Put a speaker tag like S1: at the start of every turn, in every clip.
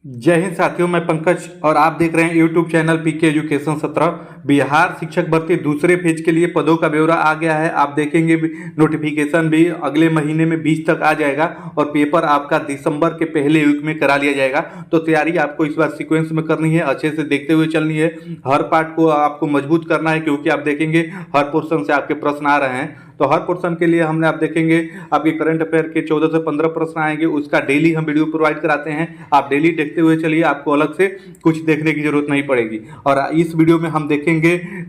S1: जय हिंद साथियों, मैं पंकज और आप देख रहे हैं YouTube channel PK education 17। Bihar शिक्षक भर्ती दूसरे फेज के लिए पदों का ब्यौरा आ गया है। आप देखेंगे नोटिफिकेशन भी अगले महीने में 20 तक आ जाएगा और पेपर आपका दिसंबर के पहले वीक में करा लिया जाएगा। तो तैयारी आपको इस बार सीक्वेंस में करनी है, अच्छे से देखते हुए चलनी है। हर पार्ट को आपको मजबूत करना है, क्योंकि आप देखेंगे हर पोर्शन से आपके प्रश्न आ रहे हैं। तो हर पोर्शन के लिए हमने आप देखेंगे आपके करंट अफेयर के 14 से 15 प्रश्न आएंगे, उसका डेली हम वीडियो प्रोवाइड कराते हैं। आप डेली देखते हुए चलिए, आपको अलग से कुछ देखने की जरूरत नहीं पड़ेगी। और इस वीडियो में हम देखेंगे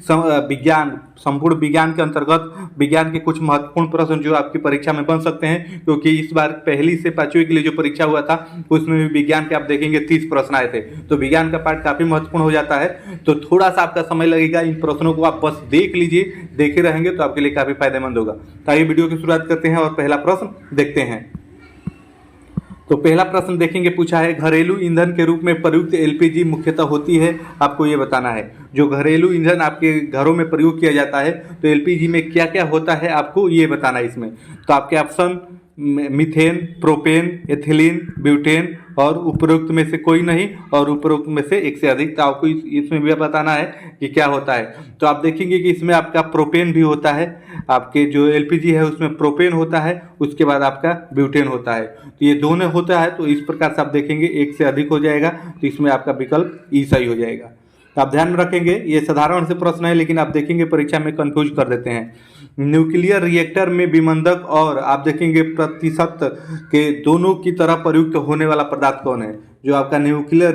S1: विज्ञान, संपूर्ण विज्ञान के अंतर्गत विज्ञान के कुछ महत्वपूर्ण प्रश्न जो आपकी परीक्षा में बन सकते हैं, क्योंकि इस बार पहली से पांचवी के लिए जो परीक्षा हुआ था उसमें भी विज्ञान के आप देखेंगे 30 प्रश्न आए थे। तो विज्ञान का पार्ट काफी महत्वपूर्ण हो जाता है। तो थोड़ा सा आपका समय लगेगा, इन प्रश्नों को आप बस देख लीजिए, देखे रहेंगे तो आपके लिए काफी फायदेमंद होगा। तो आइए वीडियो की शुरुआत करते हैं और पहला प्रश्न देखते हैं। तो पहला प्रश्न देखेंगे, पूछा है घरेलू ईंधन के रूप में प्रयुक्त एलपीजी मुख्यतः होती है, आपको ये बताना है। जो घरेलू ईंधन आपके घरों में प्रयोग किया जाता है तो एलपीजी में क्या क्या होता है आपको ये बताना है इसमें। तो आपके option methane, propane, ethylene, butane और उपरोक्त में से कोई नहीं और उपरोक्त में से एक से अधिक। तो आपको इसमें भी बताना है कि क्या होता है। तो आप देखेंगे कि इसमें आपका प्रोपेन भी होता है, आपके जो एलपीजी है उसमें प्रोपेन होता है, उसके बाद आपका ब्यूटेन होता है। तो ये दोनों होता है, तो इस प्रकार से आप देखेंगे एक से अधिक हो जाएगा, तो इसमें आपका विकल्प ई सही हो जाएगा। तो आप ध्यान में रखेंगे, ये साधारण से प्रश्न है लेकिन आप देखेंगे परीक्षा में कंफ्यूज कर देते हैं। न्यूक्लियर रिएक्टर में विमंदक और आप देखेंगे प्रतिशत के दोनों की तरह प्रयुक्त होने वाला पदार्थ कौन है। जो आपका न्यूक्लियर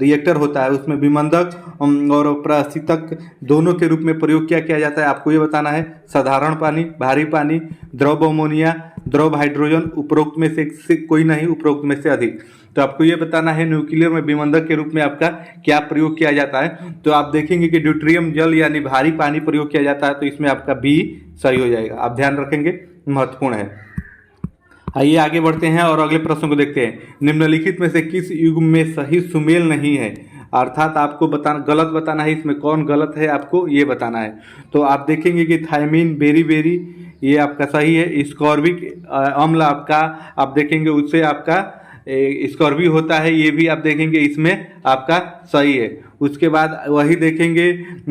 S1: रिएक्टर होता है उसमें विमंदक और प्रतिशतक दोनों के रूप में प्रयोग किया जाता है, आपको ये बताना है। साधारण पानी, भारी पानी, द्रव अमोनिया, द्रव हाइड्रोजन, उपरोक्त में से कोई नहीं, उपरोक्त में से अधिक। तो आपको ये बताना है न्यूक्लियर में विमंदक के रूप में आपका क्या प्रयोग किया जाता है। तो आप देखेंगे कि ड्यूटेरियम जल यानी भारी पानी प्रयोग किया जाता है, तो इसमें आपका बी सही हो जाएगा। आप ध्यान रखेंगे, महत्वपूर्ण है। आइए आगे बढ़ते हैं और अगले प्रश्न को देखते हैं। निम्नलिखित में से किस युग्म में सही सुमेल नहीं है, अर्थात आपको गलत बताना है, इसमें कौन गलत है आपको ये बताना है। तो आप देखेंगे कि थायमिन, बेरी ये आपका सही है। स्कॉर्बिक अम्ल आपका आप देखेंगे उससे आपका स्कॉर्बी होता है, ये भी आप देखेंगे इसमें आपका सही है। उसके बाद वही देखेंगे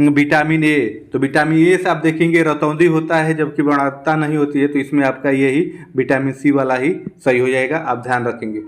S1: विटामिन ए, तो विटामिन ए से आप देखेंगे रतौंधी होता है जबकि वर्णता नहीं होती है, तो इसमें आपका यही विटामिन सी वाला ही सही हो जाएगा। आप ध्यान रखेंगे।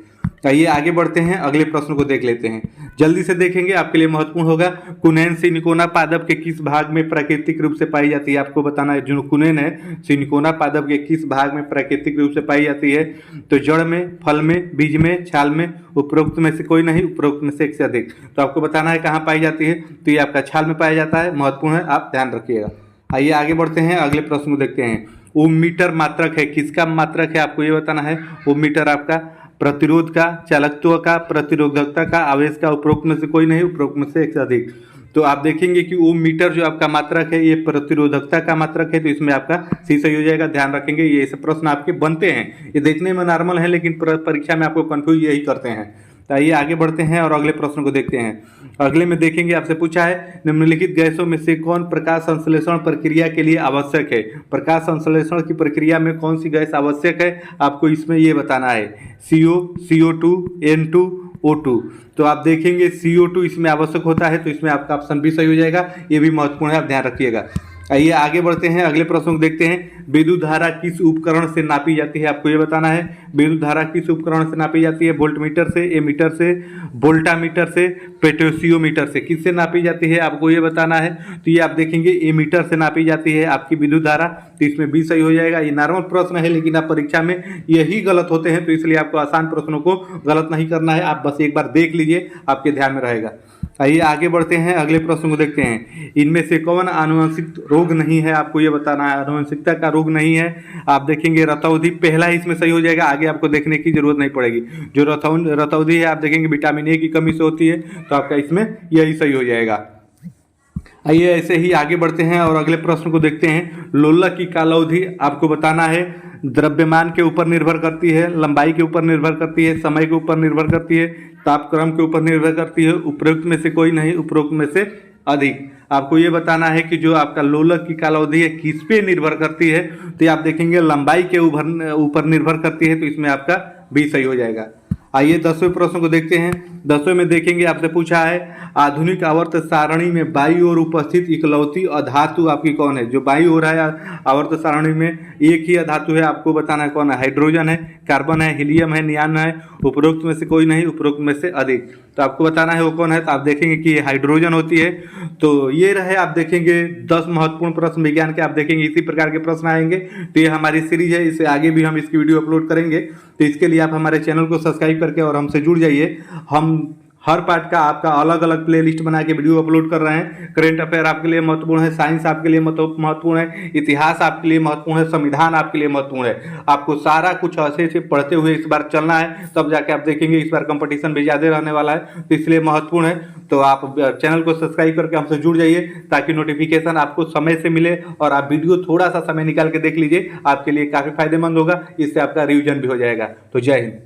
S1: आइए आगे बढ़ते हैं, अगले प्रश्न को देख लेते हैं, जल्दी से देखेंगे, आपके लिए महत्वपूर्ण होगा। कुनैन सिलिकोना पादप के किस भाग में प्राकृतिक रूप से पाई जाती है, आपको बताना है। जो कुनैन है सिलिकोना पादप के किस भाग में प्राकृतिक रूप से पाई जाती है। तो जड़ में, फल में, बीज में, छाल में, उपरोक्त में से कोई नहीं, उपरोक्त में से एक से अधिक। तो आपको बताना है कहाँ पाई जाती है। तो ये आपका छाल में पाया जाता है, महत्वपूर्ण है, आप ध्यान रखिएगा। आइए आगे बढ़ते हैं, अगले प्रश्न को देखते हैं। ओम मीटर मात्रक है, किसका मात्रक है आपको ये बताना है। ओम मीटर आपका प्रतिरोध का, चालकत्व का, प्रतिरोधकता का, आवेश का, उपरोक्त में से कोई नहीं, उपरोक्त में से एक से अधिक। तो आप देखेंगे कि ओम मीटर जो आपका मात्रक है ये प्रतिरोधकता का मात्रक है, तो इसमें आपका सी सही हो जाएगा। ध्यान रखेंगे, ये सब प्रश्न आपके बनते हैं, ये देखने में नॉर्मल है लेकिन परीक्षा में आपको कंफ्यूज यही करते हैं। तो आइए आगे बढ़ते हैं और अगले प्रश्न को देखते हैं। अगले में देखेंगे, आपसे पूछा है निम्नलिखित गैसों में से कौन प्रकाश संश्लेषण प्रक्रिया के लिए आवश्यक है। प्रकाश संश्लेषण की प्रक्रिया में कौन सी गैस आवश्यक है, आपको इसमें ये बताना है। CO, CO2, N2, O2। तो आप देखेंगे CO2 इसमें आवश्यक होता है, तो इसमें आपका ऑप्शन भी सही हो जाएगा, ये भी महत्वपूर्ण है, आप ध्यान रखिएगा। आइए आगे बढ़ते हैं, अगले प्रश्न को देखते हैं। विद्युत धारा किस उपकरण से नापी जाती है, आपको ये बताना है। विद्युत धारा किस उपकरण से नापी जाती है। वोल्टमीटर से, एमीटर से, वोल्टामीटर से, पोटेशियोमीटर से, किससे नापी जाती है आपको ये बताना है। तो ये आप देखेंगे एमीटर से नापी जाती है आपकी विद्युत धारा, तो इसमें भी सही हो जाएगा। ये नॉर्मल प्रश्न है लेकिन आप परीक्षा में यही गलत होते हैं, तो इसलिए आपको आसान प्रश्नों को गलत नहीं करना है, आप बस एक बार देख लीजिए, आपके ध्यान में रहेगा। आइए आगे बढ़ते हैं, अगले प्रश्न को देखते हैं। इनमें से कौन आनुवंशिक रोग नहीं है, आपको ये बताना है। आनुवंशिकता का रोग नहीं है, आप देखेंगे रतौंधी पहला ही इसमें सही हो जाएगा, आगे आपको देखने की जरूरत नहीं पड़ेगी। जो रतौंधी है आप देखेंगे विटामिन ए की कमी से होती है, तो आपका इसमें यही सही हो जाएगा। आइए ऐसे ही आगे बढ़ते हैं और अगले प्रश्न को देखते हैं। लोलक की काल अवधि आपको बताना है। द्रव्यमान के ऊपर निर्भर करती है, लंबाई के ऊपर निर्भर करती है, समय के ऊपर निर्भर करती है, तापक्रम के ऊपर निर्भर करती है, उपरोक्त में से कोई नहीं, उपरोक्त में से अधिक। आपको ये बताना है कि जो आपका लोलक की काल अवधि है किस पे निर्भर करती है। तो आप देखेंगे लंबाई के ऊपर निर्भर करती है, तो इसमें आपका भी सही हो जाएगा। आइए 10वें प्रश्न को देखते हैं। 10वें में देखेंगे, आपसे पूछा है आधुनिक आवर्त सारणी में बाईं ओर उपस्थित इकलौती अधातु आपकी कौन है। जो बाईं ओर है आवर्त सारणी में एक ही अधातु है, आपको बताना है कौन है। हाइड्रोजन है, कार्बन है, हीलियम है, नियान है, उपरोक्त में से कोई नहीं, उपरोक्त में से अधिक। तो आपको बताना है वो कौन है। तो आप देखेंगे कि हाइड्रोजन होती है। तो ये रहे, आप देखेंगे 10 महत्वपूर्ण प्रश्न विज्ञान के। आप देखेंगे इसी प्रकार के प्रश्न आएंगे। तो ये हमारी सीरीज है, इससे आगे भी हम इसकी वीडियो अपलोड करेंगे। तो इसके लिए आप हमारे चैनल को सब्सक्राइब करके और हमसे जुड़ जाइए। हम हर पार्ट का आपका अलग अलग प्लेलिस्ट बना के वीडियो अपलोड कर रहे हैं। करंट अफेयर आपके लिए महत्वपूर्ण है, साइंस आपके लिए महत्वपूर्ण है, इतिहास आपके लिए महत्वपूर्ण है, संविधान आपके लिए महत्वपूर्ण है। आपको सारा कुछ ऐसे से पढ़ते हुए इस बार चलना है, तब जाके आप देखेंगे इस बार कंपटीशन भी ज़्यादा रहने वाला है, तो इसलिए महत्वपूर्ण है। तो आप चैनल को सब्सक्राइब करके हमसे जुड़ जाइए ताकि नोटिफिकेशन आपको समय से मिले और आप वीडियो थोड़ा सा समय निकाल के देख लीजिए, आपके लिए काफ़ी फायदेमंद होगा। इससे आपका रिवीजन भी हो जाएगा। तो जय हिंद।